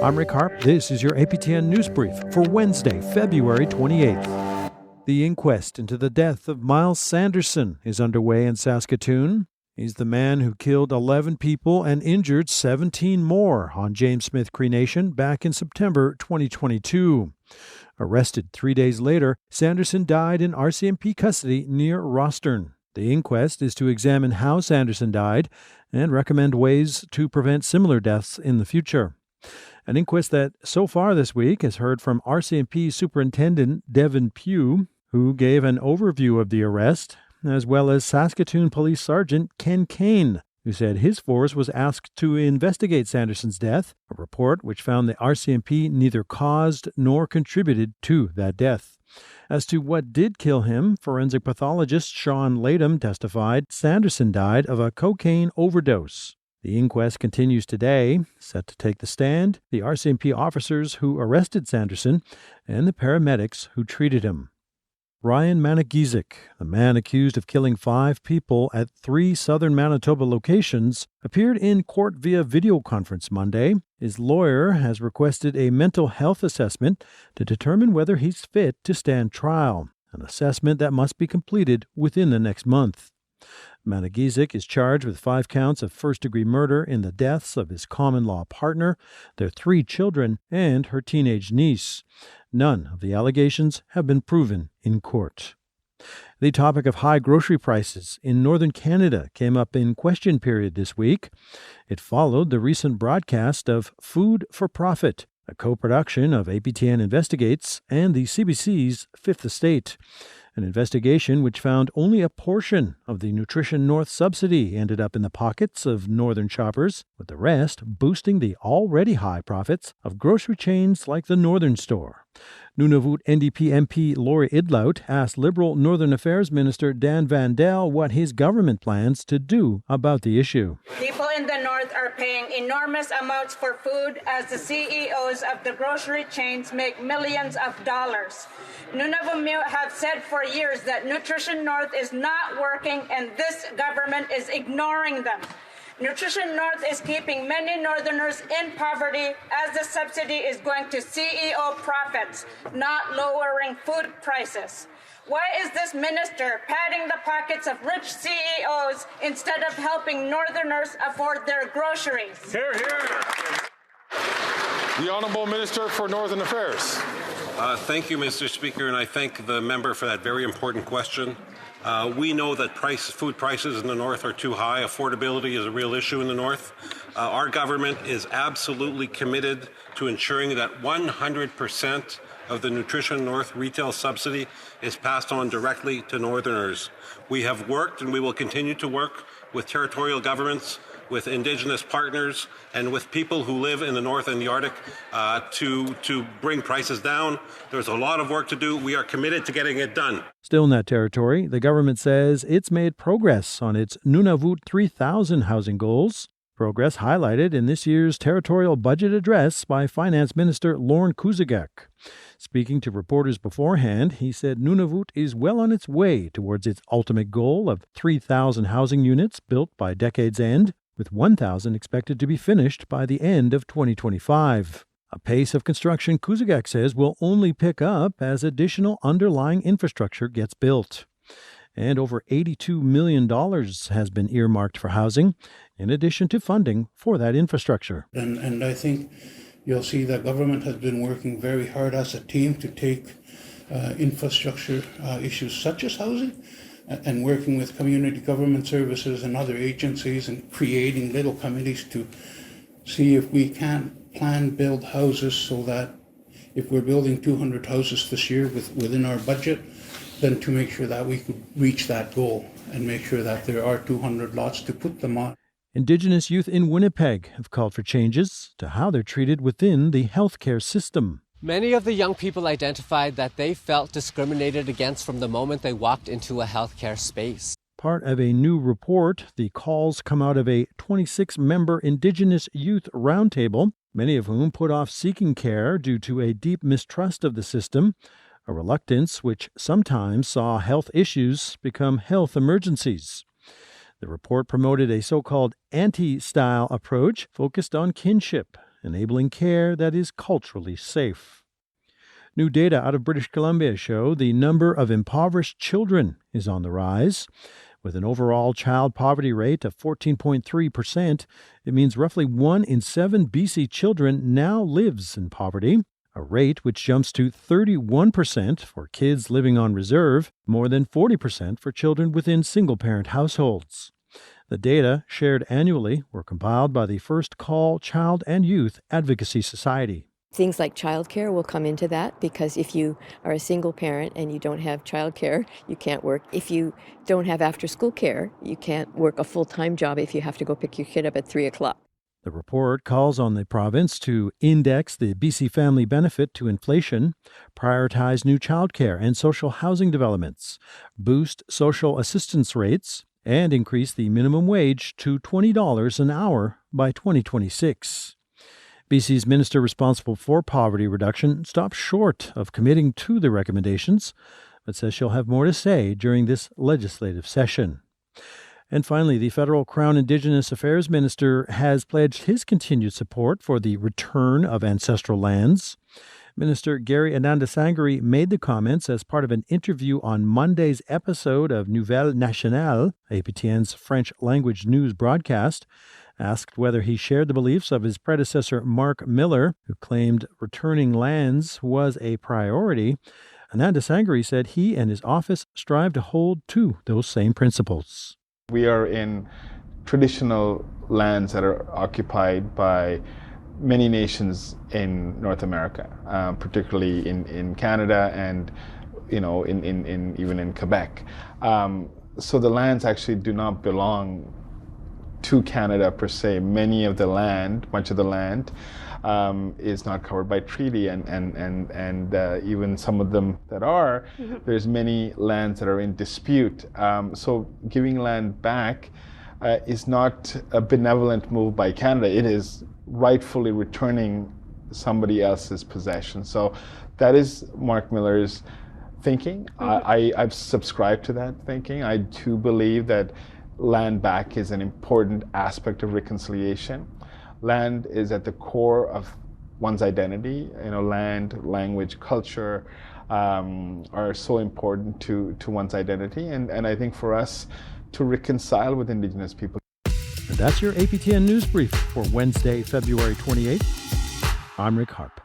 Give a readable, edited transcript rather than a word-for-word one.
I'm Rick Harp. This is your APTN News Brief for Wednesday, February 28th. The inquest into the death of Myles Sanderson is underway in Saskatoon. He's the man who killed 11 people and injured 17 more on James Smith Cree Nation back in September 2022. Arrested 3 days later, Sanderson died in RCMP custody near Rostern. The inquest is to examine how Sanderson died and recommend ways to prevent similar deaths in the future. An inquest that so far this week has heard from RCMP Superintendent Devin Pugh, who gave an overview of the arrest, as well as Saskatoon Police Sergeant Ken Kane, who said his force was asked to investigate Sanderson's death, a report which found the RCMP neither caused nor contributed to that death. As to what did kill him, forensic pathologist Sean Latham testified Sanderson died of a cocaine overdose. The inquest continues today, set to take the stand, the RCMP officers who arrested Sanderson and the paramedics who treated him. Ryan Manigizik, the man accused of killing 5 people at 3 southern Manitoba locations, appeared in court via video conference Monday. His lawyer has requested a mental health assessment to determine whether he's fit to stand trial, an assessment that must be completed within the next month. Manigizik is charged with 5 counts of first-degree murder in the deaths of his common-law partner, their 3 children, and her teenage niece. None of the allegations have been proven in court. The topic of high grocery prices in northern Canada came up in question period this week. It followed the recent broadcast of Food for Profit, a co-production of APTN Investigates and the CBC's Fifth Estate. An investigation which found only a portion of the Nutrition North subsidy ended up in the pockets of northern shoppers, with the rest boosting the already high profits of grocery chains like the Northern Store. Nunavut NDP MP Lori Idlout asked Liberal Northern Affairs Minister Dan Vandel what his government plans to do about the issue. People in the North are paying enormous amounts for food as the CEOs of the grocery chains make millions of dollars. Nunavut have said for years that Nutrition North is not working and this government is ignoring them. Nutrition North is keeping many Northerners in poverty as the subsidy is going to CEO profits, not lowering food prices. Why is this minister padding the pockets of rich CEOs instead of helping Northerners afford their groceries? Hear, hear. The Honourable Minister for Northern Affairs. Thank you, Mr. Speaker, and I thank the member for that very important question. We know that food prices in the North are too high. Affordability is a real issue in the North. Our government is absolutely committed to ensuring that 100% of the Nutrition North retail subsidy is passed on directly to Northerners. We have worked and we will continue to work with territorial governments, with Indigenous partners, and with people who live in the North and the Arctic to bring prices down. There's a lot of work to do. We are committed to getting it done. Still in that territory, the government says it's made progress on its Nunavut 3,000 housing goals. Progress highlighted in this year's territorial budget address by Finance Minister Lorne Kuzagak. Speaking to reporters beforehand, he said Nunavut is well on its way towards its ultimate goal of 3,000 housing units built by decade's end, with 1,000 expected to be finished by the end of 2025. A pace of construction Kuzagak says will only pick up as additional underlying infrastructure gets built. And over $82 million has been earmarked for housing, in addition to funding for that infrastructure. And I think you'll see that government has been working very hard as a team to take infrastructure issues such as housing and working with community government services and other agencies and creating little committees to see if we can build houses so that if we're building 200 houses this year within our budget, then to make sure that we could reach that goal and make sure that there are 200 lots to put them on. Indigenous youth in Winnipeg have called for changes to how they're treated within the healthcare system. Many of the young people identified that they felt discriminated against from the moment they walked into a healthcare space. Part of a new report, the calls come out of a 26-member Indigenous youth roundtable, many of whom put off seeking care due to a deep mistrust of the system, a reluctance which sometimes saw health issues become health emergencies. The report promoted a so-called anti-style approach focused on kinship enabling care that is culturally safe. New data out of British Columbia show the number of impoverished children is on the rise. With an overall child poverty rate of 14.3%, it means roughly 1 in 7 BC children now lives in poverty, a rate which jumps to 31% for kids living on reserve, more than 40% for children within single-parent households. The data, shared annually, were compiled by the First Call Child and Youth Advocacy Society. Things like childcare will come into that, because if you are a single parent and you don't have childcare, you can't work. If you don't have after-school care, you can't work a full-time job if you have to go pick your kid up at 3 o'clock. The report calls on the province to index the BC family benefit to inflation, prioritize new childcare and social housing developments, boost social assistance rates, and increase the minimum wage to $20 an hour by 2026. BC's minister responsible for poverty reduction stopped short of committing to the recommendations, but says she'll have more to say during this legislative session. And finally, the federal Crown Indigenous Affairs Minister has pledged his continued support for the return of ancestral lands. Minister Gary Anandasangari made the comments as part of an interview on Monday's episode of Nouvelle Nationale, APTN's French language news broadcast. Asked whether he shared the beliefs of his predecessor Mark Miller, who claimed returning lands was a priority, Anandasangari said he and his office strive to hold to those same principles. We are in traditional lands that are occupied by many nations in North America, particularly in Canada and even in Quebec. So the lands actually do not belong to Canada per se. Much of the land is not covered by treaty, and even some of them that are, there's many lands that are in dispute. So giving land back is not a benevolent move by Canada. It is rightfully returning somebody else's possession. So that is Mark Miller's thinking. I've subscribed to that thinking. I do believe that land back is an important aspect of reconciliation. Land is at the core of one's identity. Land, language, culture are so important to one's identity. And I think for us to reconcile with Indigenous people. And that's your APTN News Brief for Wednesday, February 28th. I'm Rick Harp.